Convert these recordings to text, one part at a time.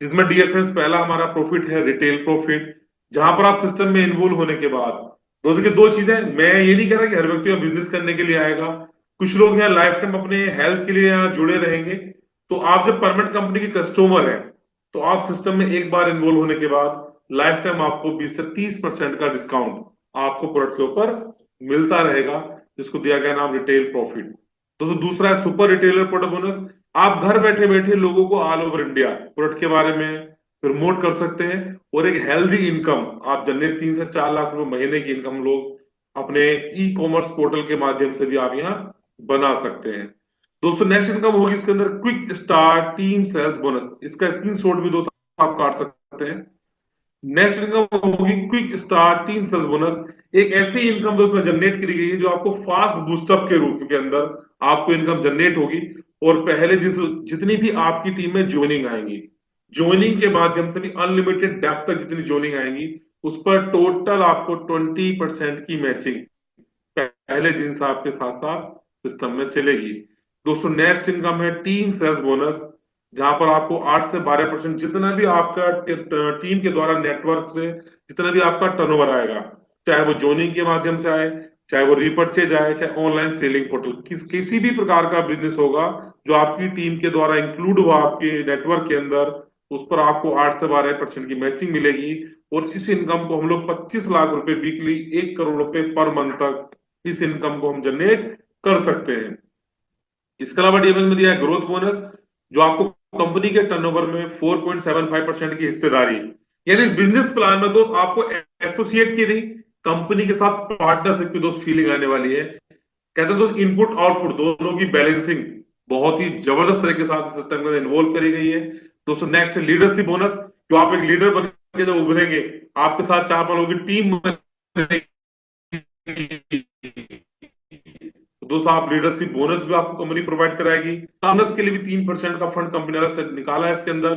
जिसमें डीएफएस पहला हमारा प्रॉफिट है, रिटेल प्रॉफिट, जहां पर आप सिस्टम में इन्वॉल्व होने के बाद दोस्तों की दो चीजें, मैं ये नहीं कह रहा कि हर व्यक्ति का बिजनेस करने के लिए आएगा, कुछ लोग यहाँ लाइफ टाइम अपने हेल्थ के लिए यहाँ जुड़े रहेंगे। तो आप जब परमानेंट कंपनी के कस्टमर हैं, तो आप सिस्टम में एक बार इन्वॉल्व होने के बाद लाइफ टाइम आपको 20 से 30% का डिस्काउंट आपको प्रोडक्ट के ऊपर मिलता रहेगा, जिसको दिया गया नाम रिटेल प्रॉफिट। दोस्तों दूसरा है सुपर रिटेलर प्रोडक्ट बोनस। आप घर बैठे बैठे लोगों को ऑल ओवर इंडिया प्रोडक्ट के बारे में प्रमोट कर सकते हैं, और एक हेल्दी इनकम आप जनरेट, 3 से 4 लाख रुपए महीने की इनकम लोग अपने ई कॉमर्स पोर्टल के माध्यम से भी आप यहाँ बना सकते हैं। दोस्तों नेक्स्ट इनकम होगी इसके अंदर quick start team sales bonus, इसका स्क्रीनशॉट भी दोस्तों आप काट सकते हैं। नेक्स्ट इनकम होगी quick start team sales bonus. एक ऐसी इनकम दोस्तों जनरेट करी गई है जो आपको फास्ट बूस्टअप के रूप के अंदर आपको इनकम जनरेट होगी, और पहले जितनी भी आपकी टीम में ज्वाइनिंग आएंगी, ज्वाइनिंग के माध्यम से भी अनलिमिटेड डेप्थ तक जितनी ज्वाइनिंग आएंगी, उस पर टोटल आपको 20% की मैचिंग पहले दिन से आपके साथ साथ सिस्टम में चलेगी। दोस्तों नेक्स्ट इनकम है टीम सेल्स बोनस, जहां पर आपको 8 से 12% जितना भी आपका टीम के द्वारा नेटवर्क से जितना भी आपका टर्नओवर आएगा, चाहे वो जोनिंग के माध्यम से आए, चाहे वो रिपर्चेज आए, चाहे ऑनलाइन सेलिंग पोर्टल, किसी भी प्रकार का बिजनेस होगा जो आपकी टीम के द्वारा इंक्लूड हुआ आपके नेटवर्क के अंदर, उस पर आपको 8 से 12% की मैचिंग मिलेगी। और इस इनकम को हम लोग 25 लाख रुपए वीकली, 1 करोड़ रुपए पर मंथ तक इस इनकम को हम जनरेट कर सकते हैं। इसके अलावा डीएमएस में दिया है ग्रोथ बोनस, जो आपको कंपनी के टर्नओवर में 4.75% की हिस्सेदारी, यानी बिजनेस प्लान में दोस्त आपको एसोसिएट की नहीं, कंपनी के साथ पार्टनरशिप की दोस्त फीलिंग आने वाली है। कहते हैं दोस्त इनपुट आउटपुट दोनों की बैलेंसिंग बहुत ही जबरदस्त तरीके से सिस्टम में इन्वॉल्व करी गई है। दोस्तों नेक्स्ट लीडरशिप बोनस, जो आप एक लीडर बन के जब उभरेंगे, आपके साथ 4 5 लोगों की टीम बनेगी, तो दोस्तों आप लीडरशिप बोनस भी आपको कंपनी प्रोवाइड कराएगी। बोनस के लिए भी 3% का फंड कंपनी ने निकाला है इसके अंदर।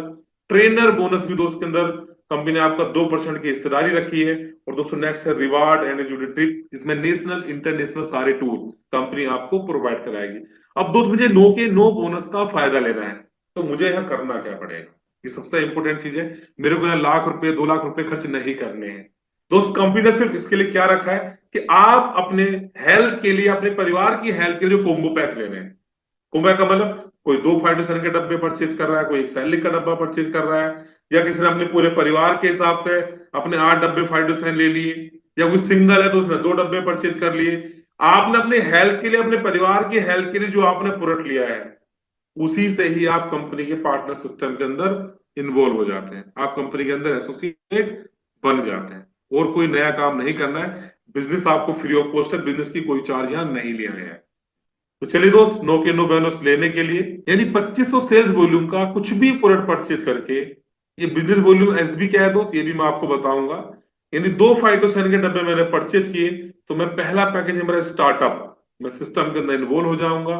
ट्रेनर बोनस भी दोस्त के अंदर कंपनी ने आपका 2% की हिस्सेदारी रखी है। और दोस्तों नेक्स्ट है रिवार्ड एंड एजुकेशन ट्रिप, जिसमें नेशनल इंटरनेशनल सारे टूर कंपनी आपको प्रोवाइड कराएगी। अब दोस्त मुझे नो के नो बोनस का फायदा लेना है, तो मुझे यहाँ करना क्या पड़ेगा? ये सबसे इंपॉर्टेंट चीज है। मेरे को यहाँ लाख रुपए 2 लाख रुपए खर्च नहीं करने हैं। दोस्त कंपनी ने सिर्फ इसके लिए क्या रखा है कि आप अपने हेल्थ के लिए, अपने परिवार की हेल्थ के लिए जो कोम्बो पैक ले रहे हैं, कोम्बो पैक का मतलब कोई 2 फाइटोसन के डब्बे परचेज कर रहा है, कोई एक सैलिक का डब्बा परचेज कर रहा है, या किसी ने अपने पूरे परिवार के हिसाब से अपने 8 डब्बे फाइटोसन ले लिए, या कोई सिंगल है तो उसने 2 डब्बे परचेज कर लिए। आपने अपने हेल्थ के लिए, अपने परिवार की हेल्थ के लिए जो आपने प्रोडक्ट लिया है, उसी से ही आप कंपनी के पार्टनर सिस्टम के अंदर इन्वॉल्व हो जाते हैं, आप कंपनी के अंदर एसोसिएट बन जाते हैं, और कोई नया काम नहीं करना है। बिजनेस आपको फ्री ऑफ कॉस्ट है, बिजनेस की कोई चार्ज यहां नहीं लिया गया है। तो चलिए दोस्त, नो के नो बोनस लेने के लिए, यानी 2500 सेल्स वॉल्यूम का कुछ भी प्रोडक्ट परचेज करके, ये बिजनेस वॉल्यूम एसबी क्या है दोस्त, ये भी मैं आपको बताऊंगा। यानी 2 फाइटोसन के डब्बे मैंने परचेज किए, तो मैं पहला पैकेज है मेरा स्टार्टअप, मैं सिस्टम के अंदर इन्वॉल्व हो जाऊंगा।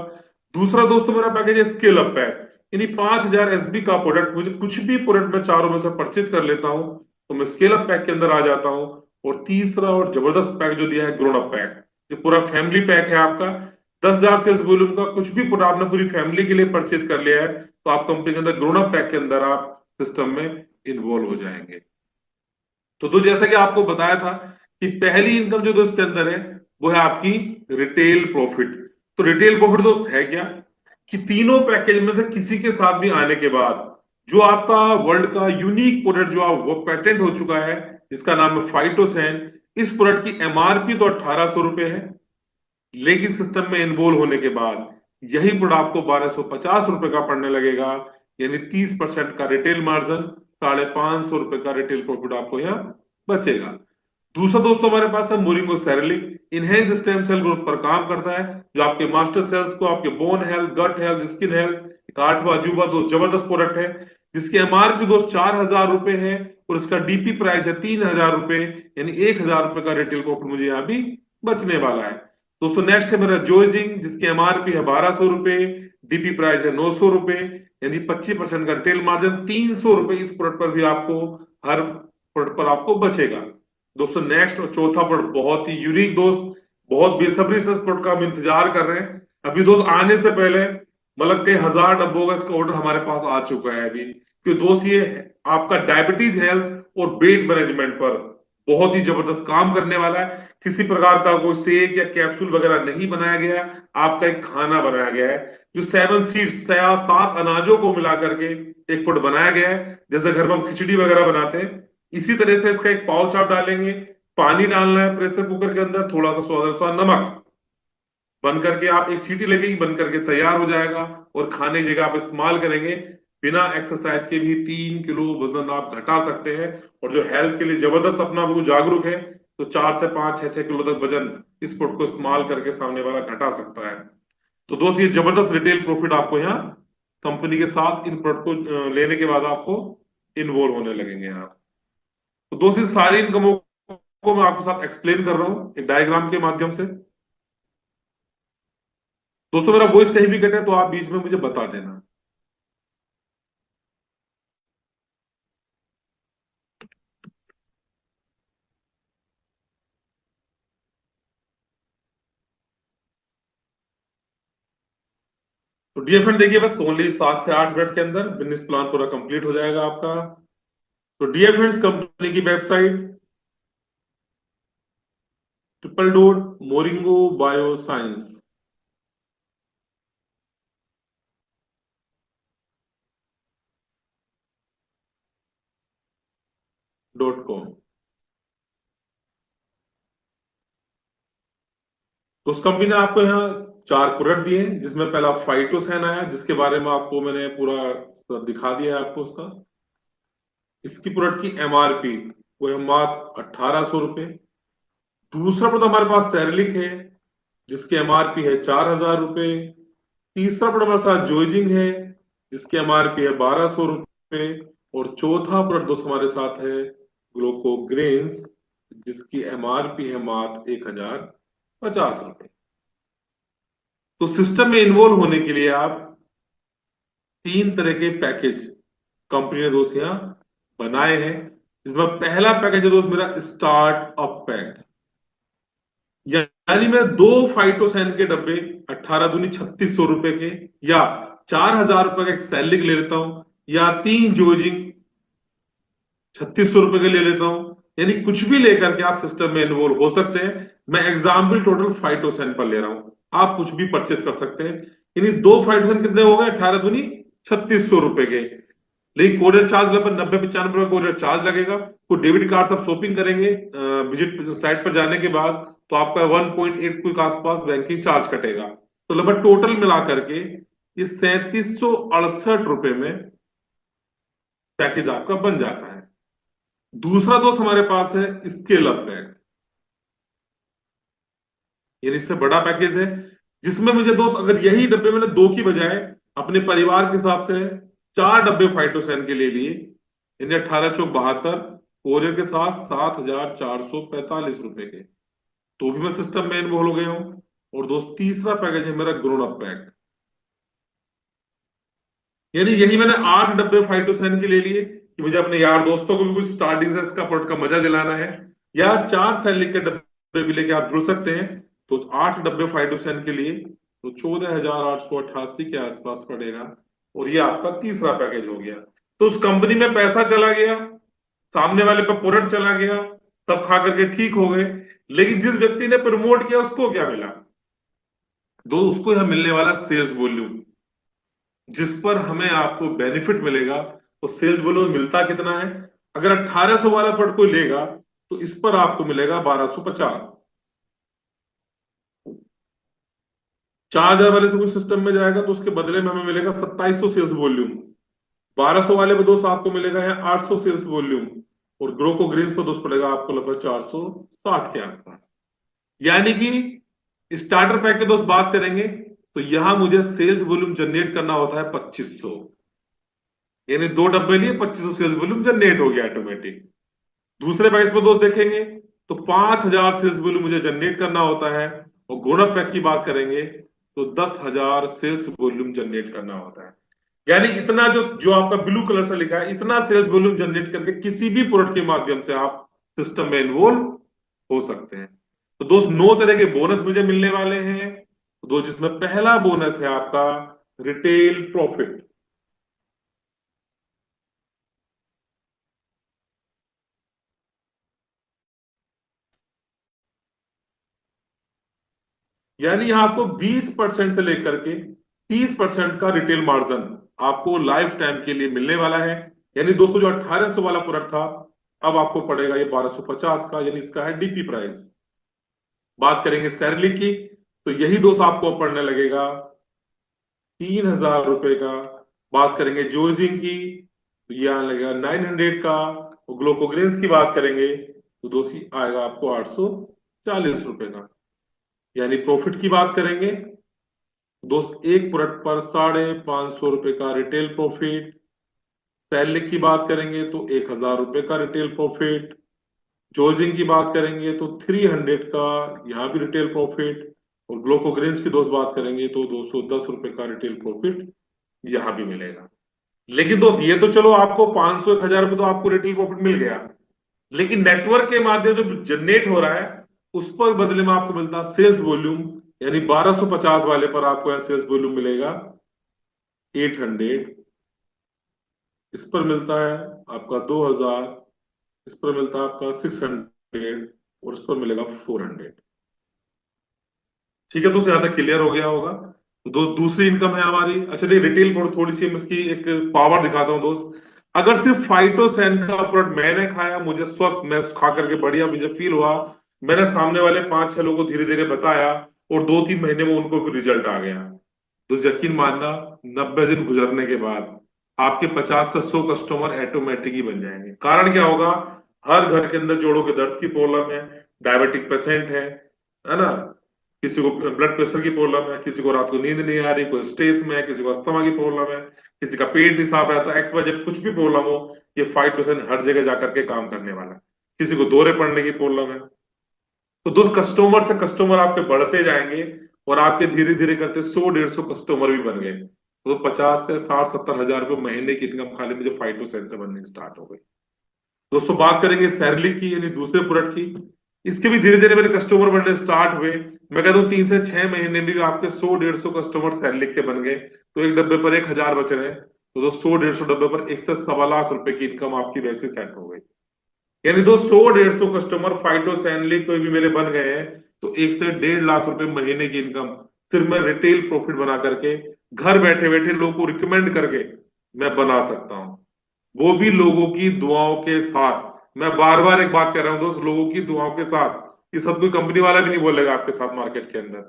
दूसरा दोस्तों मेरा पैकेज है स्केल अप पैक, यानी 5000 एसबी का प्रोडक्ट, मुझे कुछ भी प्रोडक्ट मैं चारों में से परचेज कर लेता हूं, तो मैं स्केल अप पैक के अंदर आ जाता हूं। और तीसरा और जबरदस्त पैक जो दिया है ग्रोन अप पैक, जो पूरा फैमिली पैक है आपका। 10,000 सेल्स वॉल्यूम का कुछ भी प्रोडक्ट आपने पूरी फैमिली के लिए परचेज कर लिया है, तो आप कंपनी के अंदर ग्रोन अप पैक के अंदर आप सिस्टम में इन्वॉल्व हो जाएंगे। तो जैसा कि आपको बताया था कि पहली इनकम जो दोस्त के अंदर है, वो है आपकी रिटेल प्रॉफिट। तो रिटेल प्रॉफिट दोस्त है क्या, कि तीनों पैकेज में से किसी के साथ भी आने के बाद जो आपका वर्ल्ड का यूनिक प्रोडक्ट जो वो पेटेंट हो चुका है, जिसका नाम है फाइटोसैन, इस प्रोडक्ट की एमआरपी तो 1800 रुपए है, लेकिन सिस्टम में इन्वॉल्व होने के बाद यही प्रोडक्ट आपको 1250 रुपए का पड़ने लगेगा, यानी 30% का रिटेल मार्जिन, 550 रुपए का रिटेल प्रॉफिट आपको यहाँ बचेगा। दूसरा दोस्तों हमारे पास है मोरिंगो सेरेलिक, इनहेंस स्टेम सेल ग्रोथ पर काम करता है, जो आपके मास्टर सेल्स को, आपके bone health, gut health, skin health, एक आठवां अजूबा दोस्त जबरदस्त प्रोडक्ट है, जिसकी एमआरपी दोस्त 4000 रुपए है, और इसका डीपी प्राइस है 3000 रुपए, यानी 1000 रुपए का रिटेल प्रॉफिट मुझे यहाँ भी बचने वाला है। दोस्तों नेक्स्ट है मेरा जोइजिंग, जिसकी एमआरपी है 1200 रुपए, डीपी प्राइस है 900 रुपए, यानी 25% का रिटेल मार्जिन, 300 रुपए इस प्रोडक्ट पर भी आपको, हर प्रोडक्ट पर आपको बचेगा। दोस्तों नेक्स्ट और चौथा प्रोडक्ट बहुत ही यूनिक दोस्त, बहुत बेसब्री से इस प्रोडक्ट का हम इंतजार कर रहे हैं। अभी दोस्त आने से पहले मतलब कई हजार डब्बों का इसका ऑर्डर हमारे पास आ चुका है अभी, क्योंकि दोस्त ये आपका डायबिटीज हेल्थ और वेट मैनेजमेंट पर बहुत ही जबरदस्त काम करने वाला है। किसी प्रकार का कोई शेक या कैप्सूल वगैरह नहीं बनाया गया है, आपका एक खाना बनाया गया है जो 7 सीड्स या 7 अनाजों को मिला करके एक फुड बनाया गया है, जैसे घर में हम खिचड़ी वगैरह बनाते हैं। इसी तरह से इसका एक पाउच आप डालेंगे, पानी डालना है प्रेशर कुकर के अंदर, थोड़ा सा स्वाद अनुसार नमक, बन करके आप एक सीटी लगेगी, बन करके तैयार हो जाएगा। और खाने की जगह आप इस्तेमाल करेंगे, बिना एक्सरसाइज के भी 3 किलो वजन आप घटा सकते हैं। और जो हेल्थ के लिए जबरदस्त अपना आपको जागरूक है, तो 4 से 5 6 6 किलो तक वजन इस फूड को इस्तेमाल करके सामने वाला घटा सकता है। तो दोस्त, ये जबरदस्त रिटेल प्रॉफिट आपको यहाँ कंपनी के साथ इन प्रोडक्ट को लेने के बाद आपको इन्वॉल्व होने लगेंगे आप। तो दोस्त, इस सारी इनकमों को मैं आपके साथ एक्सप्लेन कर रहा हूँ एक डायग्राम के माध्यम से। दोस्तों, मेरा वॉइस कहीं भी कटे तो आप बीच में मुझे बता देना। तो डियर फ्रेंड, देखिए, बस ओनली 7 से 8 मिनट के अंदर बिजनेस प्लान पूरा कंप्लीट हो जाएगा आपका। तो डियर फ्रेंड्स, कंपनी की वेबसाइट www.moringo-bioscience.com। तो उस कंपनी ने आपको यहाँ 4 प्रोडक्ट दिए हैं, जिसमें पहला फाइटोसैन आया, जिसके बारे में आपको मैंने पूरा दिखा दिया है आपको उसका। इसकी प्रोडक्ट की एमआरपी वो है मात्र 1800 रुपये। दूसरा प्रोडक्ट हमारे पास सेरेलिक है, जिसकी एमआरपी है 4000 रुपये। तीसरा प्रोडक्ट हमारे साथ जोइजिंग है, जिसकी एमआरपी है 1200 रुपये। और चौथा प्रोडक्ट दोस्त हमारे साथ है ग्लूकोग्रेन्स, जिसकी एमआरपी है मात्र 1050 रुपये। तो सिस्टम में इन्वॉल्व होने के लिए आप 3 तरह के पैकेज कंपनी ने दोस्त यहां बनाए हैं, जिसमें पहला पैकेज है दोस्त मेरा स्टार्ट अप पैक। यानी मैं 2 फाइटोसैन के डब्बे 18 दूनी 3600 रुपए के, या 4000 रुपए का एक सैलिक ले लेता हूं, या 3 जोजिंग 3600 रुपए के ले लेता हूं। यानी कुछ भी लेकर के आप सिस्टम में इन्वॉल्व हो सकते हैं। मैं एग्जाम्पल टोटल फाइटोसैन पर ले रहा हूं, आप कुछ भी परचेज कर सकते हैं। यानी 2 फाइटोसैन कितने हो गए? 18 दूनी 3600 रुपए के। लेकिन कोरियर चार्ज लगभग 90-95 रुपए कोरियर चार्ज लगेगा। कोई डेबिट कार्ड आप शॉपिंग करेंगे विजिट साइट पर जाने के बाद, तो आपका 1.8 के आसपास बैंकिंग चार्ज कटेगा। तो लगभग टोटल मिला करके ये 3768 रुपए में पैकेज आपका बन जाता है। दूसरा दोस्त हमारे पास है स्केल अप पैक, ये इससे बड़ा पैकेज है, जिसमें मुझे दोस्त अगर यही डब्बे मैंने 2 की बजाय अपने परिवार के हिसाब से 4 डब्बे फाइटोसैन के ले लिए, इन्हें 1872 कोरियर के साथ 7445 रुपए के, तो भी मैं सिस्टम में इन्वॉल्व हो गया हूं। और दोस्त तीसरा पैकेज है मेरा ग्रोन अप पैक, यानी यही मैंने 8 डब्बे फाइटोसैन के ले लिए कि मुझे अपने यार दोस्तों को भी कुछ स्टार्टिंग से इसका प्रोडक्ट का मजा दिलाना है, या 4 सैलिक के डब्बे भी लेके आप जुड़ सकते हैं। तो 8 डब्बे फाइटोसैन के लिए तो 14888 के आसपास पड़ेगा। और ये आपका तीसरा पैकेज हो गया। तो उस कंपनी में पैसा चला गया, सामने वाले पर प्रोडक्ट चला गया, सब खा करके ठीक हो गए। लेकिन जिस व्यक्ति ने प्रमोट किया उसको क्या मिला? दो, उसको यह मिलने वाला सेल्स वॉल्यूम, जिस पर हमें आपको बेनिफिट मिलेगा। तो सेल्स वॉल्यूम मिलता कितना है? अगर 1800 वाला प्रोडक्ट कोई लेगा तो इस पर आपको मिलेगा 1250। 4000 वाले से कोई सिस्टम में जाएगा तो उसके बदले में हमें मिलेगा 2700 सेल्स वॉल्यूम। 1200 वाले पे दोस्त आपको मिलेगा है 800 सेल्स वॉल्यूम। और ग्रोको ग्रीन्स पर दोस्त पड़ेगा आपको लगभग 460 के आसपास। यानी कि स्टार्टर पैक के दोस्त बात करेंगे तो यहां मुझे सेल्स वॉल्यूम जनरेट करना होता है 2500। यानी 2 डब्बे लिए 2500 सेल्स वॉल्यूम जनरेट हो गया ऑटोमेटिक। दूसरे पैकेज पर दोस्त देखेंगे तो 5000 सेल्स वॉल्यूम मुझे जनरेट करना होता है। और गोल्ड पैक की बात करेंगे तो 10,000 सेल्स वॉल्यूम जनरेट करना होता है। यानी इतना जो जो आपका ब्लू कलर से लिखा है, इतना सेल्स वॉल्यूम जनरेट करके किसी भी प्रोडक्ट के माध्यम से आप सिस्टम में इन्वॉल्व हो सकते हैं। तो दोस्त, 9 तरह के बोनस मुझे मिलने वाले हैं। दो, जिसमें पहला बोनस है आपका रिटेल प्रॉफिट। यानी यहां आपको 20% से लेकर के 30% का रिटेल मार्जिन आपको लाइफ टाइम के लिए मिलने वाला है। यानी दोस्तों जो 1800 वाला प्रोडक्ट था, अब आपको पड़ेगा ये 1250 का, यानी इसका है डीपी प्राइस। बात करेंगे सैलरी की, तो यही दोस्त आपको पड़ने लगेगा 3000 रुपए का। बात करेंगे जोजिंग की, तो ये आने लगेगा 900 का। और ग्लोकोग्रेन्स की बात करेंगे तो दोस्त आएगा आपको 840 रुपए का। यानी प्रॉफिट की बात करेंगे दोस्त, एक प्रोडक्ट पर 550 रुपए का रिटेल प्रॉफिट। सैलरी की बात करेंगे तो 1000 रुपए का रिटेल प्रॉफिट। जोजिंग की बात करेंगे तो 300 का यहाँ भी रिटेल प्रॉफिट। और ग्लोकोग्रेन्स की दोस्त बात करेंगे तो 210 रुपए का रिटेल प्रॉफिट यहाँ भी मिलेगा। लेकिन दोस्त ये तो चलो आपको 500 1000 रुपए तो आपको रिटेल प्रॉफिट मिल गया, लेकिन नेटवर्क के माध्यम से जो जनरेट हो रहा है उस पर बदले में आपको मिलता है सेल्स वॉल्यूम। यानी 1250 वाले पर आपको यहाँ सेल्स वॉल्यूम मिलेगा 800, इस पर मिलता है आपका 2000, इस पर मिलता है आपका 600, और इस पर मिलेगा 400। ठीक है, तो यहां तक क्लियर हो गया होगा। दूसरी इनकम है हमारी। अच्छा देखिए रिटेल पर थोड़ी सी हम इसकी एक पावर दिखाता हूं दोस्त। अगर सिर्फ फाइटोसैन का प्रोडक्ट मैंने खाया, मुझे स्वस्थ, मैं खा करके बढ़िया मुझे फील हुआ, मैंने सामने वाले 5-6 लोगों को धीरे धीरे बताया, और 2-3 महीने में उनको भी रिजल्ट आ गया, तो यकीन मानना 90 दिन गुजरने के बाद आपके 50 से 100 कस्टमर ऑटोमेटिक ही बन जाएंगे। कारण क्या होगा, हर घर के अंदर जोड़ों के दर्द की प्रॉब्लम है, डायबिटिक पेशेंट है ना, किसी को ब्लड प्रेशर की प्रॉब्लम है, किसी को रात को नींद नहीं आ रही, कोई स्ट्रेस में है, किसी को अस्थमा की प्रॉब्लम है, किसी का पेट नहीं साफ रहता, एक्स वाई जेड कुछ भी प्रॉब्लम हो, ये 5% हर जगह जाकर के काम करने वाला है। किसी को दौरे पड़ने की प्रॉब्लम है, तो दो कस्टमर से कस्टमर आपके बढ़ते जाएंगे, और आपके धीरे धीरे करते 100-150 कस्टमर भी बन गए, तो 50 से 60-70 हजार रुपए महीने की इनकम खाली मुझे फाइटोसेन से बननी स्टार्ट हो गई। दोस्तों बात करेंगे सैरली की, यानी दूसरे प्रोडक्ट की। इसके भी धीरे धीरे मेरे कस्टमर बनने स्टार्ट हुए। मैं कहता हूँ 3 से 6 महीने में भी आपके 100-150 कस्टमर सैरली के बन गए, तो एक डब्बे पर 1000 बच रहे हैं, तो 100-150 डब्बे पर 1 से 1.25 लाख रुपए की इनकम आपकी वैसे सेट हो गई। यानी 100-150 कस्टमर फाइटोसैनली कोई भी मेरे बन गए हैं, तो 1 से 1.5 लाख रुपए महीने की इनकम सिर्फ मैं रिटेल प्रॉफिट बना करके घर बैठे बैठे लोगों को रिकमेंड करके मैं बना सकता हूं, वो भी लोगों की दुआओं के साथ। मैं बार बार एक बात कह रहा हूं दोस्त, लोगों की दुआओं के साथ। ये सब कोई कंपनी वाला भी नहीं बोलेगा आपके साथ मार्केट के अंदर।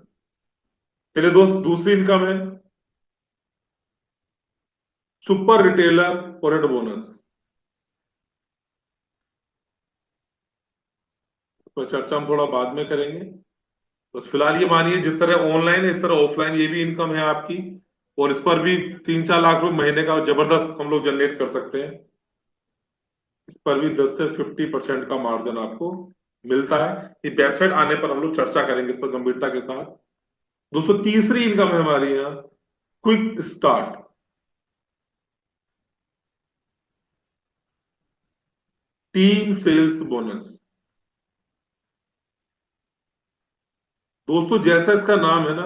चलिए दोस्त, दूसरी इनकम है सुपर रिटेलर प्रोडक्ट बोनस। तो चर्चा हम थोड़ा बाद में करेंगे। बस फिलहाल ये मानिए जिस तरह ऑनलाइन है इस तरह ऑफलाइन ये भी इनकम है आपकी, और इस पर भी 3-4 लाख रुपए महीने का जबरदस्त हम लोग जनरेट कर सकते हैं। इस पर भी 10 से 50% का मार्जिन आपको मिलता है। ये वेबसाइट आने पर हम लोग चर्चा करेंगे इस पर गंभीरता के साथ। दोस्तों तीसरी इनकम है हमारी यहाँ quick start. Team sales bonus. दोस्तों जैसा इसका नाम है ना,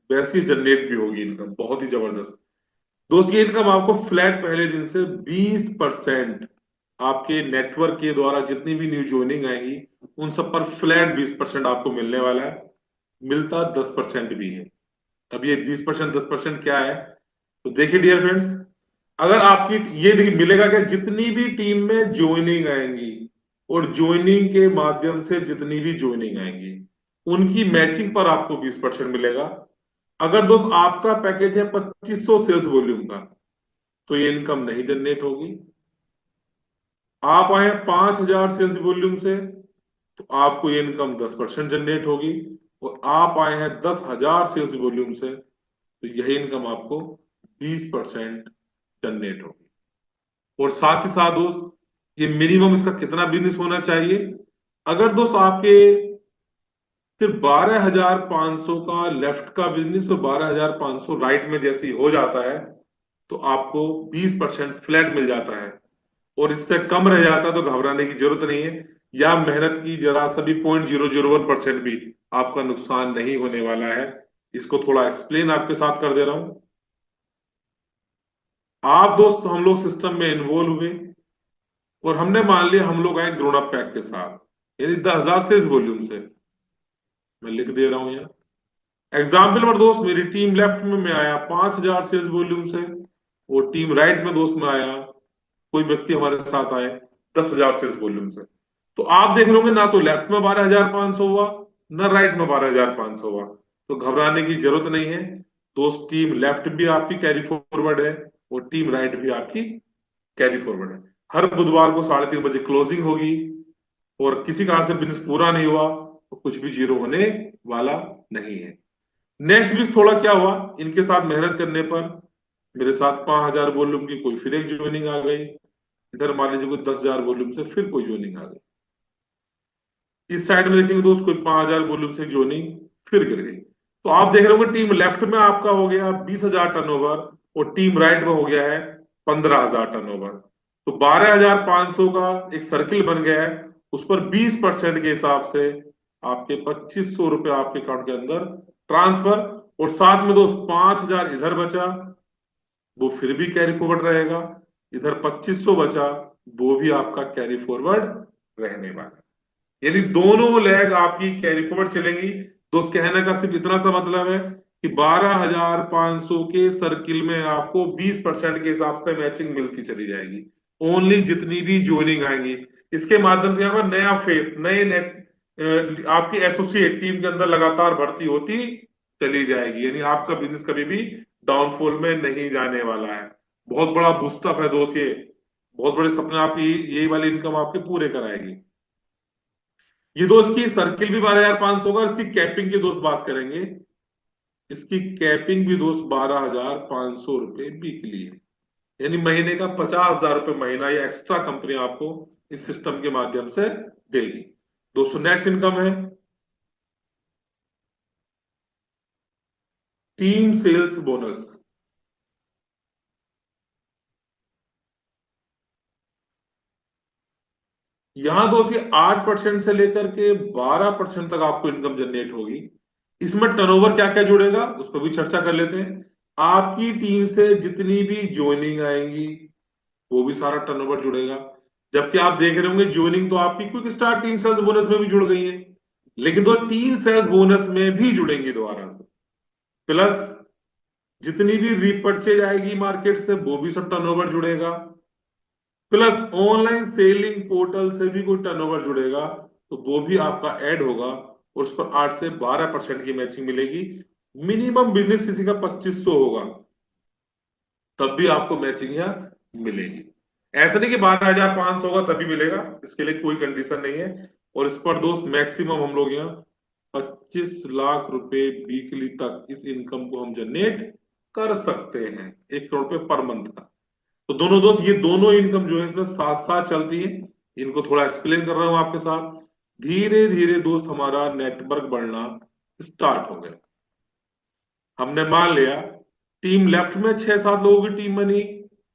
वैसी जनरेट भी होगी इनकम, बहुत ही जबरदस्त। दोस्त ये इनकम आपको फ्लैट पहले दिन से 20% आपके नेटवर्क के द्वारा जितनी भी न्यू ज्वाइनिंग आएंगी उन सब पर फ्लैट 20% आपको मिलने वाला है। मिलता 10% भी है। अब ये 20% 10% क्या है, तो देखिए डियर फ्रेंड्स, अगर आपकी ये देखिए मिलेगा क्या, जितनी भी टीम में ज्वाइनिंग आएंगी और ज्वाइनिंग के माध्यम से जितनी भी ज्वाइनिंग आएंगी उनकी मैचिंग पर आपको 20% मिलेगा। अगर दोस्त आपका पैकेज है 2500 सेल्स वॉल्यूम का, तो ये इनकम नहीं जनरेट होगी। आप आए 5000 सेल्स वॉल्यूम से, तो आपको ये इनकम 10% जनरेट होगी। और आप आए हैं 10,000 सेल्स वॉल्यूम से, तो यही इनकम आपको 20% जनरेट होगी। और साथ ही साथ दोस्त, ये मिनिमम इसका कितना बिजनेस होना चाहिए, अगर दोस्त आपके सिर्फ 12,500 का लेफ्ट का बिजनेस और 12,500 राइट में जैसे ही हो जाता है, तो आपको 20% फ्लैट मिल जाता है। और इससे कम रह जाता है तो घबराने की जरूरत नहीं है, या मेहनत की जरा सा भी 0.001% भी आपका नुकसान नहीं होने वाला है। इसको थोड़ा एक्सप्लेन आपके साथ कर दे रहा हूं। आप दोस्त हम लोग सिस्टम में इन्वॉल्व हुए, और हमने मान लिया हम लोग आए ग्रोन अप पैक के साथ, यानी 10,000 से इस वॉल्यूम से मैं लिख दे रहा हूं यहाँ एग्जाम्पल पर दोस्त, मेरी टीम लेफ्ट में मैं आया 5,000 सेल्स वॉल्यूम से, और टीम राइट में दोस्त में आया, कोई व्यक्ति हमारे साथ आए 10,000 सेल्स वॉल्यूम से। तो आप देख लोगे ना तो लेफ्ट में 12,500 हुआ, ना राइट में 12,500 हुआ। तो घबराने की जरूरत नहीं है दोस्त, टीम लेफ्ट भी आपकी कैरी फॉरवर्ड है और टीम राइट भी आपकी कैरी फॉरवर्ड है। हर बुधवार को 3:30 बजे क्लोजिंग होगी, और किसी कारण से बिजनेस पूरा नहीं हुआ तो कुछ भी जीरो होने वाला नहीं है। नेक्स्ट वीक थोड़ा क्या हुआ, इनके साथ मेहनत करने पर मेरे साथ 5,000 वॉल्यूम की कोई फिर एक ज्वाइनिंग आ गई, इधर मान लीजिए कोई 10,000 वॉल्यूम से फिर कोई ज्वाइनिंग आ गई। इस साइड में देखेंगे दोस्त, कोई 5,000 वॉल्यूम से ज्वाइनिंग फिर गिर गई। तो आप देख रहे होंगे टीम लेफ्ट में आपका हो गया 20,000 टर्नओवर, और टीम राइट में हो गया है 15,000 टर्नओवर। तो 12,500 का एक सर्किल बन गया है, उस पर 20% के हिसाब से आपके 2,500 रुपए आपके अकाउंट के अंदर ट्रांसफर, और साथ में दोस्त 5,000 इधर बचा, वो फिर भी कैरी फॉरवर्ड रहेगा। इधर 2,500 बचा, वो भी आपका कैरी फॉरवर्ड रहने वाला। यानी दोनों लेग आपकी कैरी फॉरवर्ड चलेंगी। दोस्त कहने का सिर्फ इतना सा मतलब है कि 12,500 के सर्किल में आपको 20% के हिसाब से मैचिंग मिलती चली जाएगी, ओनली जितनी भी ज्वाइनिंग आएंगी। इसके माध्यम से यहाँ पर नया फेस, नए नेट आपकी एसोसिएट टीम के अंदर लगातार भर्ती होती चली जाएगी। यानी आपका बिजनेस कभी भी डाउनफॉल में नहीं जाने वाला है। बहुत बड़ा बूस्टअप है दोस्त ये, बहुत बड़े सपने आपकी यही वाली इनकम आपके पूरे कराएगी। ये दोस्त की सर्किल भी 12,500 होगा, इसकी कैपिंग की दोस्त बात करेंगे। इसकी कैपिंग भी दोस्त 12,500 रुपए वीकली है, यानी महीने का 50,000 रुपए महीना ये एक्स्ट्रा कंपनी आपको इस सिस्टम के माध्यम से देगी। दोस्तों नेक्स्ट इनकम है टीम सेल्स बोनस। यहां दोस्त ये 8% से लेकर के 12% तक आपको इनकम जनरेट होगी। इसमें टर्नओवर क्या क्या जुड़ेगा उस पर भी चर्चा कर लेते हैं। आपकी टीम से जितनी भी ज्वाइनिंग आएंगी वो भी सारा टर्नओवर जुड़ेगा। जबकि आप देख रहे होंगे ज्वाइनिंग तो आपकी quick start team sales bonus में भी जुड़ गई है, लेकिन तो टीम सेल्स बोनस में भी जुड़ेंगी दोबारा से। प्लस जितनी भी रीपरचेज आएगी मार्केट से वो भी सब टर्नओवर जुड़ेगा। प्लस ऑनलाइन सेलिंग पोर्टल से भी कोई टर्नओवर जुड़ेगा तो वो भी आपका ऐड होगा, और उस पर 8 से 12% की मैचिंग मिलेगी। मिनिमम बिजनेस किसी का 2,500 होगा तब भी आपको मैचिंग यहाँ मिलेगी। ऐसा नहीं कि 12,500 होगा तभी मिलेगा, इसके लिए कोई कंडीशन नहीं है। और इस पर दोस्त मैक्सिमम हम लोग यहाँ 25 लाख रुपए वीकली तक इस इनकम को हम जनरेट कर सकते हैं, 1 करोड़ रुपए पर मंथ का। तो दोनों दोस्त ये दोनों इनकम जो है इसमें साथ साथ चलती है। इनको थोड़ा एक्सप्लेन कर रहा हूं आपके साथ। धीरे धीरे दोस्त हमारा नेटवर्क बढ़ना स्टार्ट हो गया। हमने मान लिया टीम लेफ्ट में 6-7 लोगों की टीम बनी,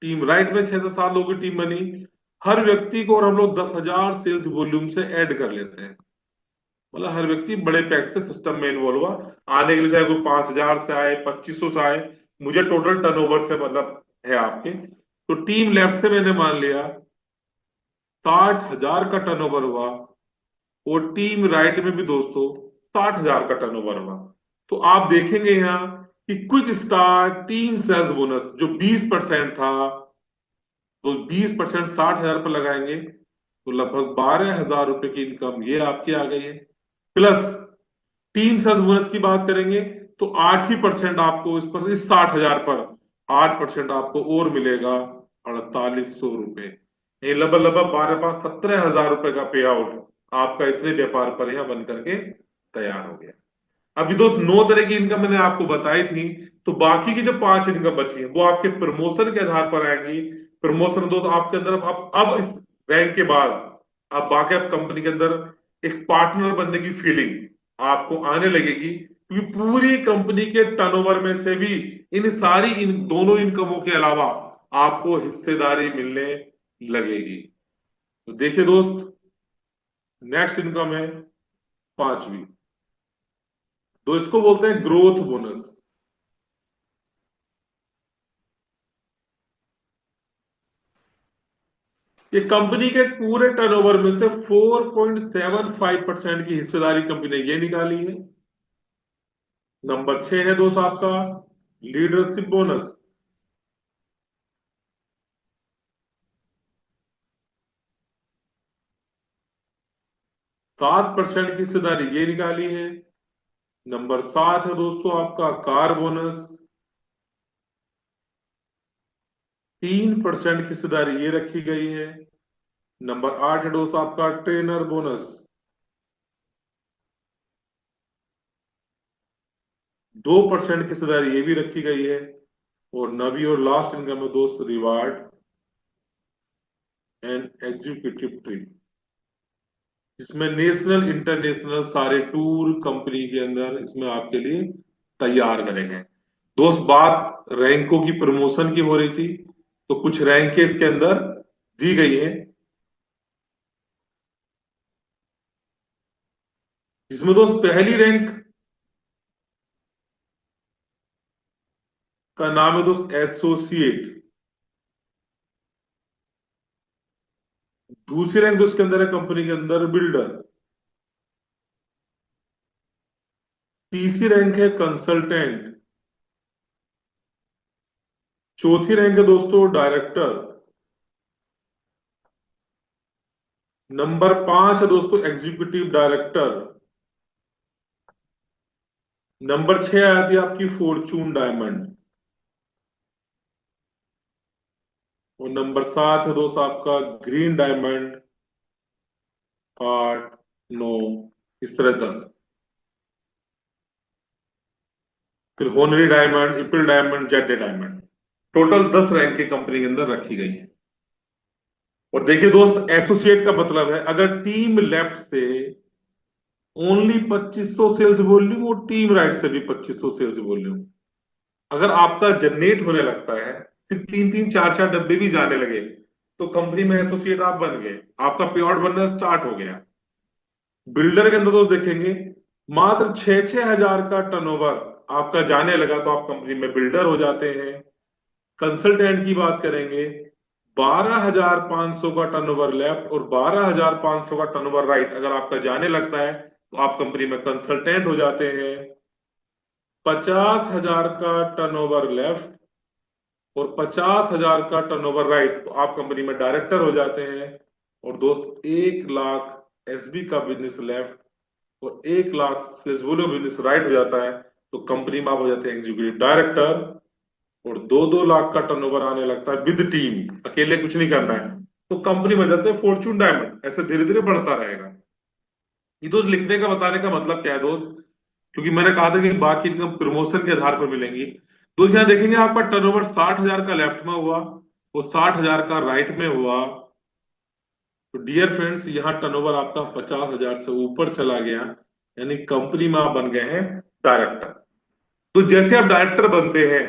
टीम राइट में 6 से 7 लोगों की टीम बनी। हर व्यक्ति को और हम लोग 10,000 सेल्स वॉल्यूम से ऐड कर लेते हैं। मतलब हर व्यक्ति बड़े पैक से सिस्टम में इन्वॉल्व हुआ, आने के लिए चाहे कोई 5,000 से आए, 2,500 से आए, मुझे टोटल टर्नओवर से मतलब है आपके। तो टीम लेफ्ट से मैंने मान लिया 60,000 का टर्नओवर हुआ, और टीम राइट में भी दोस्तों 60,000 का टर्नओवर हुआ। तो आप देखेंगे यहां कि quick start team sales bonus जो 20% था, तो 20% 60,000 पर लगाएंगे तो लगभग 12,000 रुपए की इनकम ये आपकी आ गई है। प्लस टीम सेल्स बोनस की बात करेंगे तो 8% आपको इस पर, इस 60,000 पर 8% आपको और मिलेगा, 4,800 रुपए। ये लगभग लगभग 12-17,000 रुपए का पे आउट आपका इतने व्यापार पर यहां बन करके तैयार हो गया। अभी दोस्त 9 तरह की इनकम मैंने आपको बताई थी, तो बाकी की जो 5 इनकम बची है वो आपके प्रमोशन के आधार पर आएंगी। प्रमोशन दोस्त आपके अंदर अब इस रैंक के बाद अब बाकी अब कंपनी के अंदर एक पार्टनर बनने की फीलिंग आपको आने लगेगी, क्योंकि पूरी कंपनी के टर्नओवर में से भी इन सारी इन दोनों इनकमों के अलावा आपको हिस्सेदारी मिलने लगेगी। तो देखिए दोस्त, नेक्स्ट इनकम है 5वीं, तो इसको बोलते हैं ग्रोथ बोनस। ये कंपनी के पूरे टर्नओवर में से 4.75% की हिस्सेदारी कंपनी ने ये निकाली है। नंबर 6 है दोस्त आपका लीडरशिप बोनस। 7% की हिस्सेदारी ये निकाली है। नंबर 7 है दोस्तों आपका कार बोनस। 3% की हिस्सेदारी ये रखी गई है। नंबर 8 है दोस्तों आपका ट्रेनर बोनस। 2% की हिस्सेदारी ये भी रखी गई है। और नवी और लास्ट इनकम है दोस्त रिवार्ड एंड एग्जीक्यूटिव ट्रिप, जिसमें नेशनल इंटरनेशनल सारे टूर कंपनी के अंदर इसमें आपके लिए तैयार करेंगे। दोस्त बात रैंकों की प्रमोशन की हो रही थी, तो कुछ रैंकें इसके अंदर दी गई है, जिसमें दोस्त पहली रैंक का नाम है दोस्त एसोसिएट। दूसरी रैंक दोस्त के अंदर है कंपनी के अंदर बिल्डर। तीसरी रैंक है कंसल्टेंट। चौथी रैंक है दोस्तों डायरेक्टर। नंबर 5 है दोस्तों एग्जीक्यूटिव डायरेक्टर। नंबर 6 आती है आपकी फॉर्चून डायमंड। और नंबर 7 है दोस्त आपका ग्रीन डायमंड, 8, 9, इस तरह 10। फिर होनरी डायमंड, इपल diamond, jade diamond. Total 10 rank की कंपनी के अंदर रखी गई है। और देखिए दोस्त एसोसिएट का मतलब है अगर टीम लेफ्ट से ओनली 2500 सेल्स वॉल्यूम और टीम राइट से भी 2500 सेल्स वॉल्यूम अगर आपका जनरेट होने लगता है, सिर्फ 3-3 4-4 डब्बे भी जाने लगे, तो कंपनी में एसोसिएट आप बन गए, आपका पे आउट बनना स्टार्ट हो गया। बिल्डर के अंदर दोस्त देखेंगे मात्र 6-6 हजार का टर्नओवर आपका जाने लगा तो आप कंपनी में बिल्डर हो जाते हैं। कंसल्टेंट की बात करेंगे, 12,500 का टर्नओवर लेफ्ट और 12,500 का टर्नओवर राइट अगर आपका जाने लगता है तो आप कंपनी में कंसल्टेंट हो जाते हैं। 50,000 का टर्नओवर लेफ्ट और 50,000 का टर्नओवर राइट तो आप कंपनी में डायरेक्टर हो जाते हैं। और दोस्त 1 लाख एसबी का बिजनेस लेफ्ट और 1 लाख सेल्सफुल बिजनेस राइट हो जाता है तो कंपनी में आप हो जाते हैं एग्जीक्यूटिव डायरेक्टर। और 2-2 लाख का टर्नओवर आने लगता है विद टीम, अकेले कुछ नहीं करना है, तो कंपनी बन जाते हैं फॉर्चून डायमंड। ऐसे धीरे धीरे बढ़ता रहेगा। ये दोस्त लिखने का बताने का मतलब क्या है दोस्त, क्योंकि मैंने कहा था कि बाकी इनकम प्रमोशन के आधार पर मिलेंगी। दोस्त यहाँ देखेंगे आपका टर्नओवर 60,000 का लेफ्ट में हुआ, वो 60,000 का राइट में हुआ, तो डियर फ्रेंड्स यहाँ टर्नओवर आपका 50,000 से ऊपर चला गया, यानी कंपनी में आप बन गए हैं डायरेक्टर। तो जैसे आप डायरेक्टर बनते हैं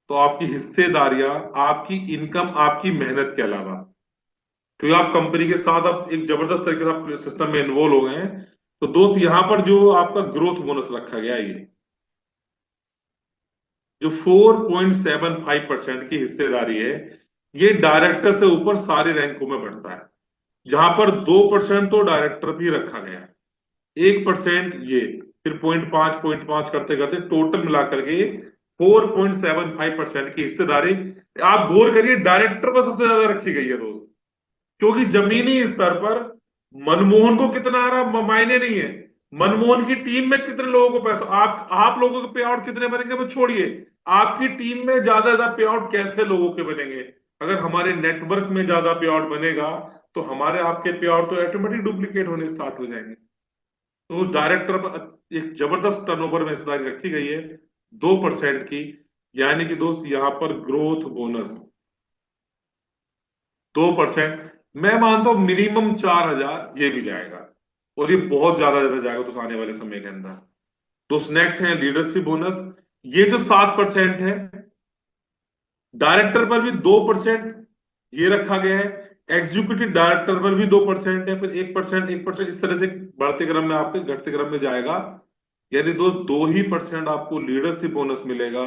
तो आपकी हिस्सेदारियां, आपकी इनकम, आपकी मेहनत के अलावा, क्योंकि आप कंपनी के साथ अब एक जबरदस्त तरीके से आप सिस्टम में इन्वॉल्व हो गए हैं, तो दोस्त यहां पर जो आपका ग्रोथ बोनस रखा गया है, ये जो 4.75% की हिस्सेदारी है, ये डायरेक्टर से ऊपर सारे रैंकों में बढ़ता है। जहां पर 2% तो डायरेक्टर भी रखा गया है, 1% ये, फिर 0.5 करते करते टोटल मिलाकर के 4.75% की हिस्सेदारी आप गौर करिए डायरेक्टर पर सबसे ज्यादा रखी गई है दोस्त। क्योंकि जमीनी स्तर पर मनमोहन को कितना आ रहा मायने नहीं है, मनमोहन की टीम में कितने लोगों को पैसा, आप लोगों के पे आउट कितने बनेंगे वो छोड़िए, आपकी टीम में ज्यादा ज्यादा पे आउट कैसे लोगों के बनेंगे। अगर हमारे नेटवर्क में ज्यादा पे आउट बनेगा तो हमारे आपके पे आउट तो ऑटोमेटिक डुप्लीकेट होने स्टार्ट हो जाएंगे। तो उस डायरेक्टर पर एक जबरदस्त टर्नओवर में हिस्सेदारी रखी गई है 2% की, यानी कि दोस्त यहां पर ग्रोथ बोनस 2%। मैं मानता हूं मिनिमम 4,000 ये भी जाएगा, और ये बहुत ज्यादा ज्यादा जाएगा तो आने वाले समय के अंदर। तो नेक्स्ट है लीडरशिप बोनस। ये जो 7% है, डायरेक्टर पर भी 2% ये रखा गया है, एग्जीक्यूटिव डायरेक्टर पर भी 2% है, फिर 1%, 1%, इस तरह से बढ़ते क्रम में आपके घटते क्रम में जाएगा। यानी दोस्त 2% आपको लीडरशिप बोनस मिलेगा,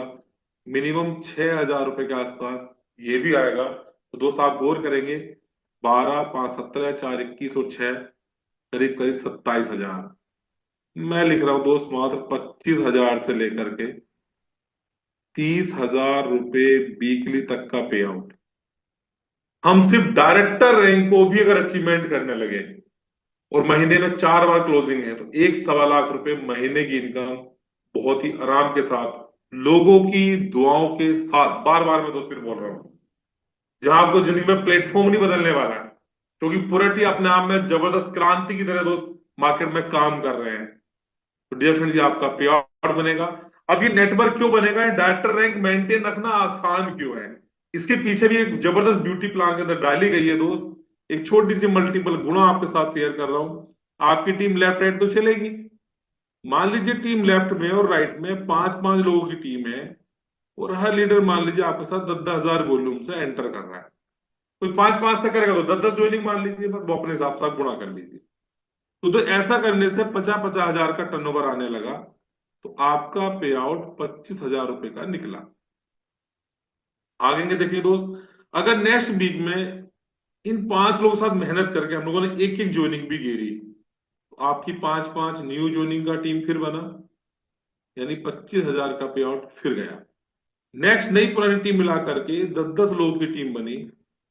मिनिमम 6,000 रुपए के आसपास ये भी आएगा। तो दोस्त आप गौर करेंगे, 12, 5, 17, 4, 21 और 6, करीब करीब 27,000। मैं लिख रहा हूं दोस्त, मात्र 25,000 से लेकर के 30,000 रुपए वीकली तक का पे आउट। हम सिर्फ डायरेक्टर रैंक को भी अगर अचीवमेंट करने लगे और महीने में 4 बार क्लोजिंग है, तो 1 सवा लाख रुपए महीने की इनकम बहुत ही आराम के साथ, लोगों की दुआओं के साथ, बार बार मैं दोस्त फिर बोल रहा हूं, जहां आपको जिंदगी में प्लेटफॉर्म नहीं बदलने वाला है, क्योंकि पूरा अपने आप में जबरदस्त क्रांति की तरह दोस्त मार्केट में काम कर रहे हैं। तो डेफिनेटली आपका पे आउट बनेगा। अब ये नेटवर्क क्यों बनेगा, डायरेक्टर रैंक मेंटेन रखना आसान क्यों है, इसके पीछे भी एक जबरदस्त ब्यूटी प्लान के अंदर डाली गई है दोस्त। एक छोटी सी मल्टीपल गुणा आपके साथ शेयर कर रहा हूं। आपकी टीम लेफ्ट राइट तो चलेगी। मान लीजिए टीम लेफ्ट में और राइट में पांच पांच लोगों की टीम है, और हर लीडर मान लीजिए आपके साथ 10-10 हजार वॉल्यूम से एंटर कर रहा है। कोई पांच पांच से करेगा तो 10-10 ज्वाइनिंग मान लीजिए, बस वो अपने हिसाब से आप गुणा कर लीजिए। तो ऐसा करने से 50-50 हजार का टर्नओवर आने लगा, तो आपका पे आउट 25,000 रुपए का निकला। आगे देखिए दोस्त, अगर नेक्स्ट वीक में इन पांच लोगों के साथ मेहनत करके हम लोगों ने एक एक ज्वाइनिंग भी घेरी, तो आपकी पांच पांच न्यू ज्वाइनिंग का टीम फिर बना, यानी 25,000 का पे आउट फिर गया। नेक्स्ट नई पुरानी टीम मिला करके 10-10 लोगों की टीम बनी।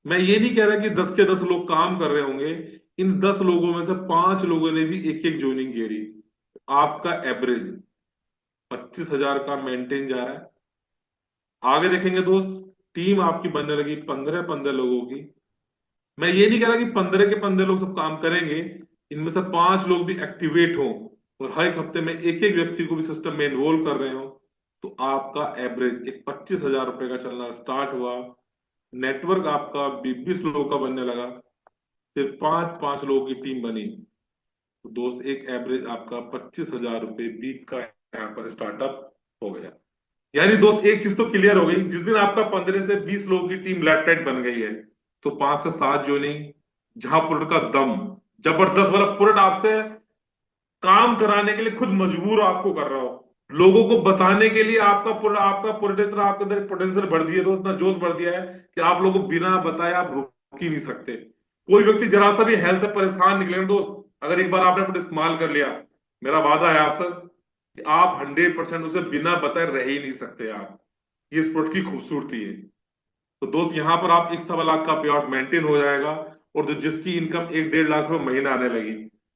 मैं ये नहीं कह रहा कि 10 के 10 लोग काम कर रहे होंगे, इन 10 लोगों में से 5 लोगों ने भी एक एक ज्वाइनिंग घेरी, आपका एवरेज 25,000 का मेंटेन जा रहा है। आगे देखेंगे दोस्त, टीम आपकी बनने लगी 15-15 लोगों की। मैं ये नहीं कह रहा कि 15 के 15 लोग सब काम करेंगे, इनमें से 5 लोग भी एक्टिवेट हों और हर एक हफ्ते में एक एक व्यक्ति को भी सिस्टम में इन्वॉल्व कर रहे हो, तो आपका एवरेज एक 25,000 रुपए का चलना स्टार्ट हुआ। नेटवर्क आपका 20-20 लोगों का बनने लगा, फिर 5-5 लोगों की टीम बनी, तो दोस्त एक एवरेज आपका 25,000 रुपए वीक का यहाँ पर स्टार्टअप हो गया। यानी दोस्त एक चीज तो क्लियर हो गई, जिस दिन आपका 15 से 20 लोगों की टीम लेफ्ट राइट बन गई है, तो 5 से 7 जोनिंग, जहां पुरट का दम जबरदस्त, वाला पुरट आपसे काम कराने के लिए खुद मजबूर आपको कर रहा हो, लोगों को बताने के लिए आपका पूरा तरह आपके अंदर पोटेंशियल बढ़ दिया दोस्त, ना जोश बढ़ दिया है कि आप लोगों को बिना बताए आप रोक ही नहीं सकते। कोई व्यक्ति जरा सा भी हेल्थ से परेशान निकले ना दोस्त, अगर एक बार आपने प्रोडक्ट इस्तेमाल कर लिया, मेरा वादा है आपसे कि आप 100% उसे बिना बताए रह ही नहीं सकते आप। ये इस प्रोडक्ट की खूबसूरती है। तो दोस्त यहां पर आप 1 सवा लाख का पे आउट मेंटेन हो जाएगा, और जो जिसकी इनकम 1-1.5 लाख रुपए महीना आने लगी,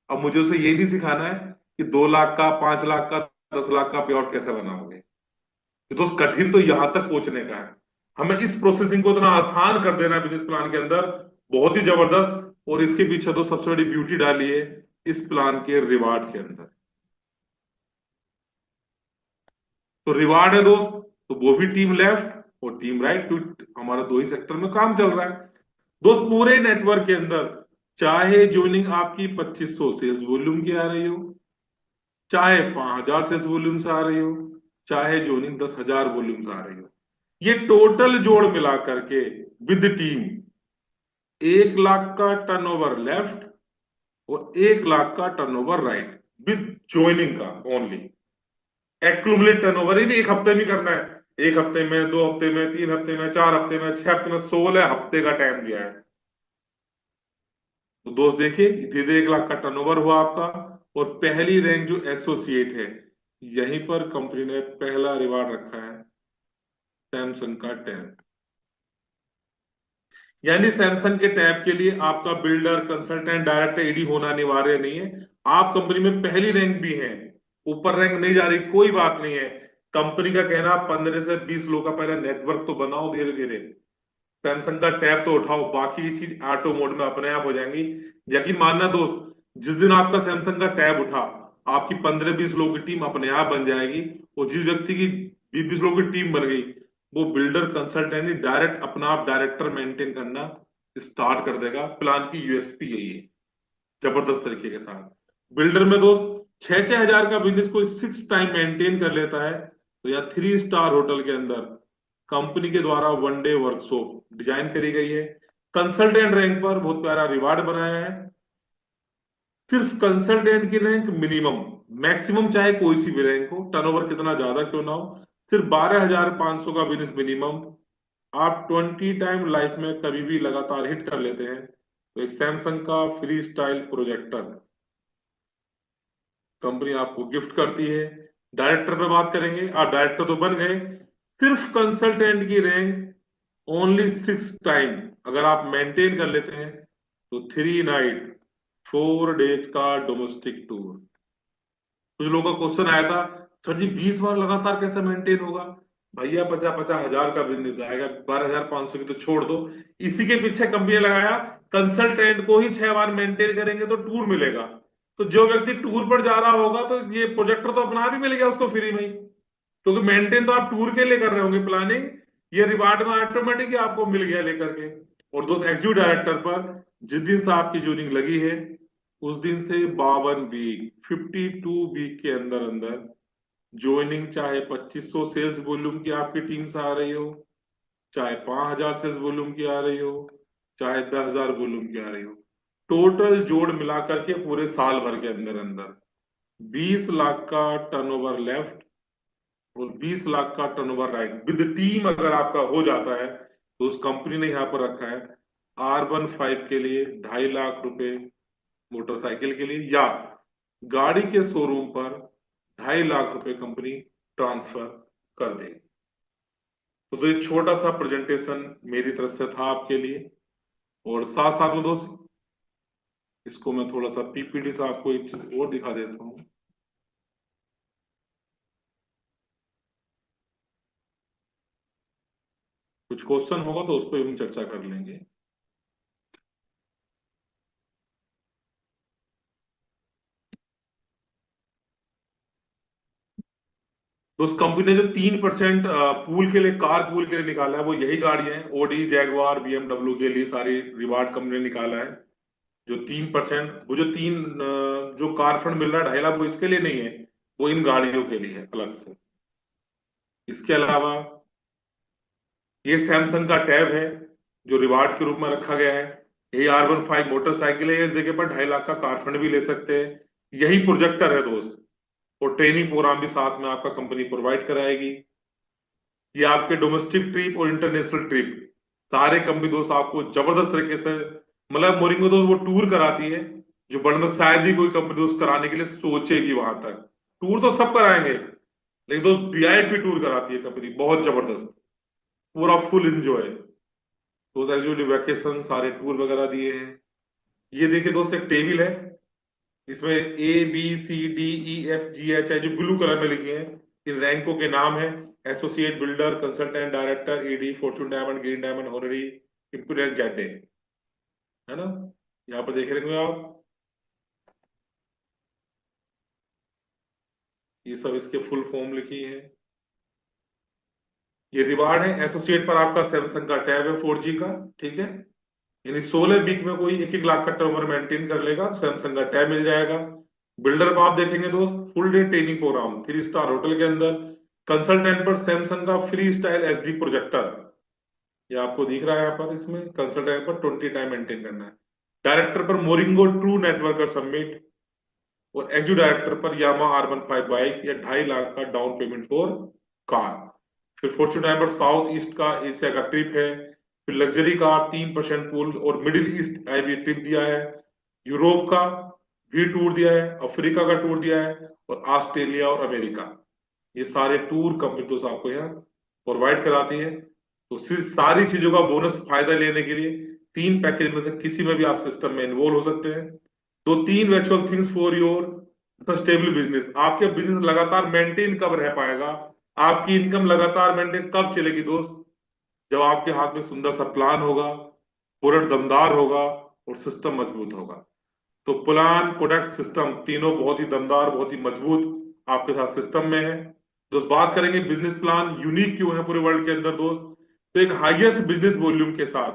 अब मुझे उसे ये नहीं सिखाना है कि 2 लाख का, 5 लाख का, 10 लाख का पे आउट कैसे बनाओगे। ये दोस्त कठिन तो यहां तक पहुंचने का है, हमें इस प्रोसेसिंग को इतना आसान कर देना है बिजनेस प्लान के अंदर, बहुत ही जबरदस्त। और इसके पीछे तो सबसे बड़ी ब्यूटी डाली है इस प्लान के रिवार्ड के अंदर। तो रिवार्ड है दोस्त, तो वो भी टीम लेफ्ट और टीम राइट, हमारा दो ही सेक्टर में काम चल रहा है दोस्त पूरे नेटवर्क के अंदर। चाहे ज्वाइनिंग आपकी 2500 सेल्स वॉल्यूम की आ रही हो, चाहे 5,000 सेल्स वॉल्यूम से आ रही हो, चाहे ज्वाइनिंग 10,000 वॉल्यूम से आ रही हो, ये टोटल जोड़ मिला करके विद टीम 1 लाख का टर्नओवर लेफ्ट और 1 लाख का टर्नओवर राइट विद ज्वाइनिंग का ओनली। एक्यूमुलेट टर्नओवर ही नहीं एक हफ्ते में करना है, एक हफ्ते में, 2 हफ्ते में, 3 हफ्ते में, 4 हफ्ते में, 6 हफ्ते में, 16 हफ्ते का टाइम दिया है। तो दोस्त देखिए, धीरे धीरे 1 लाख का टर्नओवर हुआ आपका, और पहली रैंक जो एसोसिएट है, यहीं पर कंपनी ने पहला रिवार्ड रखा है, सैमसंग का टैब। यानी सैमसंग के टैब के लिए आपका बिल्डर, कंसल्टेंट, डायरेक्टर, ईडी होना अनिवार्य नहीं है। आप कंपनी में पहली रैंक भी है, ऊपर रैंक नहीं जा रही, कोई बात नहीं है। कंपनी का कहना 15 से 20 लोग का पहले नेटवर्क तो बनाओ धीरे धीरे, सैमसंग का टैब तो उठाओ, बाकी की चीज ऑटो मोड में अपने आप हो जाएंगी। यकीन मानना दोस्त, जिस दिन आपका सैमसंग का टैब उठा, आपकी 15-20 लोगों की टीम अपने आप बन जाएगी। और जिस व्यक्ति की 20-20 लोगों की टीम बन गई, वो बिल्डर, कंसल्टेंट डायरेक्ट अपना आप डायरेक्टर मेंटेन करना स्टार्ट कर देगा। प्लान की यूएसपी यही है, जबरदस्त तरीके के साथ। बिल्डर में दोस्त 6-6 हजार का बिजनेस कोई 6 टाइम मेंटेन कर लेता है, तो या 3 स्टार होटल के अंदर कंपनी के द्वारा 1 डे वर्कशॉप डिजाइन करी गई है। कंसल्टेंट रैंक पर बहुत प्यारा रिवार्ड बनाया है। सिर्फ कंसल्टेंट की रैंक मिनिमम, मैक्सिमम चाहे कोई सी भी रैंक हो, टर्नओवर कितना ज्यादा क्यों ना हो, सिर्फ 12,500 का बिजनेस मिनिमम। आप 20 टाइम लाइफ में कभी भी लगातार हिट कर लेते हैं, तो एक सैमसंग का फ्री स्टाइल प्रोजेक्टर कंपनी आपको गिफ्ट करती है। डायरेक्टर पे बात करेंगे, आप डायरेक्टर तो बन गए, सिर्फ कंसल्टेंट की रैंक ओनली 6 टाइम अगर आप मेंटेन कर लेते हैं तो 3 नाइट 4 डेज का डोमेस्टिक टूर। कुछ लोगों का क्वेश्चन आया था, सर जी 20 बार लगातार कैसे मेंटेन होगा? भैया 50-50 हजार का बिजनेस आएगा, 12,500 की तो छोड़ दो। इसी के पीछे कंपनी ने लगाया, कंसल्टेंट को ही 6 बार मेंटेन करेंगे तो टूर मिलेगा। तो जो व्यक्ति टूर पर जा रहा होगा तो ये प्रोजेक्टर तो अपना भी मिल गया उसको फ्री में ही, क्योंकि मेंटेन तो आप टूर के लिए कर रहे होंगे प्लानिंग, ये रिवार्ड में ऑटोमेटिक ही आपको मिल गया लेकर के। और दोस्त एग्जीक्यूटिव डायरेक्टर पर जिस दिन से आपकी ज्वाइनिंग लगी है उस दिन से 52 वीक 52 वीक के अंदर अंदर ज्वाइनिंग, चाहे 2500 सेल्स वॉल्यूम की आपकी टीम से आ रही हो, चाहे 5000 सेल्स वॉल्यूम की आ रही हो, चाहे 10,000 वॉल्यूम की आ रही हो, टोटल जोड़ मिलाकर के पूरे साल भर के अंदर अंदर 20 लाख का टर्नओवर लेफ्ट और 20 लाख का टर्नओवर राइट विद टीम अगर आपका हो जाता है तो उस कंपनी ने यहां पर रखा है R15 के लिए 2.5 लाख रुपए मोटरसाइकिल के लिए, या गाड़ी के शोरूम पर 2.5 लाख रुपए कंपनी ट्रांसफर कर देगी। तो ये छोटा सा प्रेजेंटेशन मेरी तरफ से था आपके लिए। और साथ साथ में दोस्त इसको मैं थोड़ा सा पीपीटी से आपको एक चीज और दिखा देता हूँ। कुछ क्वेश्चन होगा तो उस पर हम चर्चा कर लेंगे। तो उस कंपनी ने जो 3% पूल के लिए, कार पूल के लिए निकाला है, वो यही गाड़ियां हैं, ओडी जैगवार बीएमडब्ल्यू के लिए सारी रिवार्ड कंपनी ने निकाला है। जो 3%, वो जो जो कार फंड मिल रहा है 2.5 लाख, वो इसके लिए नहीं है, वो इन गाड़ियों के लिए है अलग से। इसके अलावा ये सैमसंग का टैब है जो रिवार्ड के रूप में रखा गया है। यही R15 मोटरसाइकिल है, इस जगह पर 2.5 लाख का कार फंड भी ले सकते हैं। यही प्रोजेक्टर है दोस्त, और ट्रेनिंग प्रोग्राम भी साथ में आपका कंपनी प्रोवाइड कराएगी। ये आपके डोमेस्टिक ट्रिप और इंटरनेशनल ट्रिप सारे कंपनी दोस्त आपको जबरदस्त तरीके से, मतलब मोरिंगो दोस्त वो टूर कराती है जो वर्ल्ड में शायद ही कोई कंपनी दोस्त कराने के लिए सोचेगी वहां तक। टूर तो सब कराएंगे, लेकिन दोस्त VIP टूर कराती है कंपनी, बहुत जबरदस्त, पूरा फुल एंजॉय। दोस्त एज वैकेशन सारे टूर वगैरह दिए हैं। ये देखिए दोस्त एक टेबल है, इसमें ABCDEFGH जो ब्लू कलर में लिखे हैं इन रैंकों के नाम है। Associate, builder, consultant, director, ED, Fortune diamond, green diamond, honorary, imperial Z, है ना? यहाँ पर देख रहे हो आप, ये सब इसके फुल फॉर्म लिखी है। ये रिवार्ड है, एसोसिएट पर आपका सैमसंग का टैब है 4G का, ठीक है। यानी 16 वीक में कोई 1-1 लाख का टर्नओवर मेंटेन कर लेगा, सैमसंग का टैब मिल जाएगा। बिल्डर को आप देखेंगे दोस्त, full day training program 3 star hotel के अंदर। कंसल्टेंट पर सैमसंग का फ्री स्टाइल SD प्रोजेक्टर, ये आपको दिख रहा है यहाँ पर, इसमें कंसल्टेंट पर 20 टाइम मेंटेन करना है। डायरेक्टर पर मोरिंगो ट्रू नेटवर्कर सबमिट, और एग्जीक्यूटिव डायरेक्टर पर यामा R15 बाइक या 2.5 लाख का डाउन पेमेंट फॉर कार। फिर फॉर्चून डायमंड साउथ ईस्ट का एशिया का ट्रिप है। फिर लग्जरी कार 3% पूल और मिडिल ईस्ट IB ट्रिप दिया है। यूरोप का भी टूर दिया है, अफ्रीका का टूर दिया है, और ऑस्ट्रेलिया और अमेरिका, ये सारे टूर कंपनी तो आपको यहाँ प्रोवाइड कराती है। तो सिर्फ सारी चीजों का बोनस फायदा लेने के लिए 3 पैकेज में से किसी में भी आप सिस्टम में इन्वॉल्व हो सकते हैं। दो तीन virtual things for your sustainable business, आपके बिजनेस लगातार मेंटेन कब रह पाएगा, आपकी इनकम लगातार मेंटेन कब चलेगी दोस्त? जब आपके हाथ में सुंदर सा प्लान होगा, प्रोडक्ट दमदार होगा और सिस्टम मजबूत होगा। तो प्लान, प्रोडक्ट, सिस्टम तीनों बहुत ही दमदार, बहुत ही मजबूत आपके साथ सिस्टम में है। दोस्त बात करेंगे बिजनेस प्लान यूनिक क्यों है पूरे वर्ल्ड के अंदर दोस्त, तो एक हाईएस्ट बिजनेस वॉल्यूम के साथ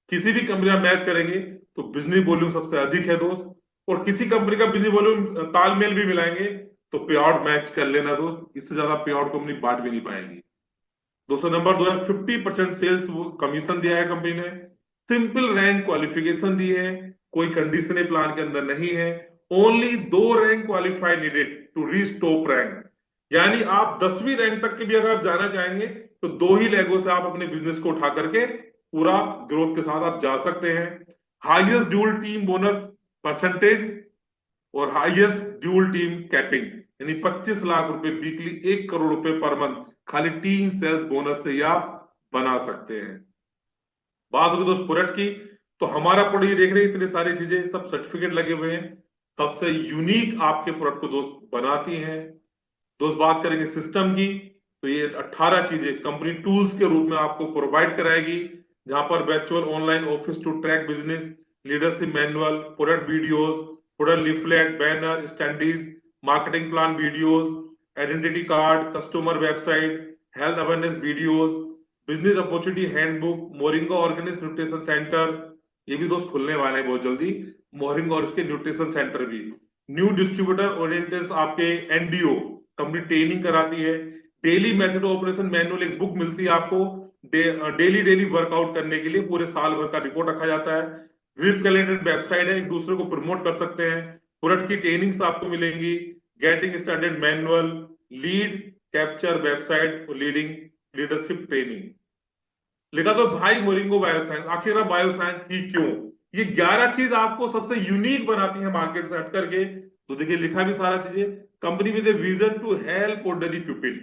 किसी भी कंपनी में मैच करेंगे तो बिजनेस वॉल्यूम सबसे अधिक है दोस्त। और किसी कंपनी का बिजनेस वॉल्यूम तालमेल भी मिलाएंगे तो पे आउट मैच कर लेना दोस्त, इससे ज्यादा पे आउट कंपनी बांट भी नहीं पाएगी। दोस्तों नंबर 2 है 50% सेल्स कमीशन दिया है कंपनी ने। सिंपल रैंक क्वालिफिकेशन दी है, कोई कंडीशन प्लान के अंदर नहीं है। Only 2 rank qualify needed to reach top rank, यानी आप 10वीं रैंक तक के भी अगर आप जाना चाहेंगे तो 2 ही लेगों से आप अपने बिजनेस को उठा करके पूरा ग्रोथ के साथ आप जा सकते हैं। Highest dual team bonus percentage और हाईएस्ट ड्यूल टीम कैपिंग, यानी 25 लाख रुपए वीकली, 1 करोड़ रुपए पर मंथ खाली टीम सेल्स बोनस से ही आप बना सकते हैं। बात होगी दोस्त प्रोडक्ट की, तो हमारा प्रोडक्ट ये देख रहे हैं, इतनी सारी चीजें, सब सर्टिफिकेट लगे हुए हैं, सबसे यूनिक आपके प्रोडक्ट को दोस्त बनाती हैं। दोस्त बात करेंगे सिस्टम की, तो ये 18 चीजें कंपनी टूल्स के रूप में आपको प्रोवाइड कराएगी, जहां पर virtual online office to track business, leadership manual, product videos, product leaflet, banner, standees, marketing plan videos, identity card, customer website, health awareness videos, business opportunity handbook, moringa organic nutrition centre, ये भी दोस्त खुलने वाले हैं बहुत जल्दी, moringa और इसके न्यूट्रिशन सेंटर भी। न्यू डिस्ट्रीब्यूटर ओरिएंटेड आपके एनडीओ कंपनी ट्रेनिंग कराती है। डेली मेथड ऑपरेशन मैनुअल एक बुक मिलती है आपको, डेली वर्कआउट करने के लिए पूरे साल भर का रिपोर्ट रखा जाता है। ड्रिप कैलेंडर वेबसाइट है, एक दूसरे को प्रमोट कर सकते हैं। प्रोडक्ट की ट्रेनिंग्स आपको मिलेंगी, getting started manual, lead capture website, leading leadership training. लिखा तो भाई मोरिंगो बायोसाइंस, आखिर बायोसाइंस की क्यों? ये 11 चीज आपको सबसे यूनिक बनाती है मार्केट से हट करके। तो देखिए लिखा भी सारा चीजें, company with a vision to help ordinary people,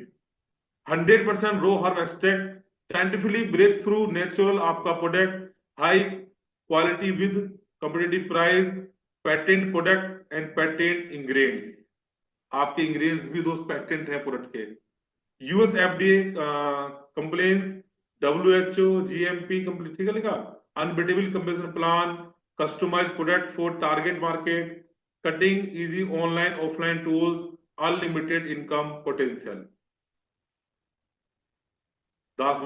100% raw herb extract, scientifically breakthrough natural आपका product, high quality with competitive price, patent product and patent ingredients. आपके इंग्रेडिएंट्स भी दोस्त पेटेंट है प्रोडक्ट के। US FDA compliance, WHO, GMP complete, ठीक है लिखा। Unbeatable comparison plan, customise product for target market, cutting easy online offline tools, unlimited income potential. Das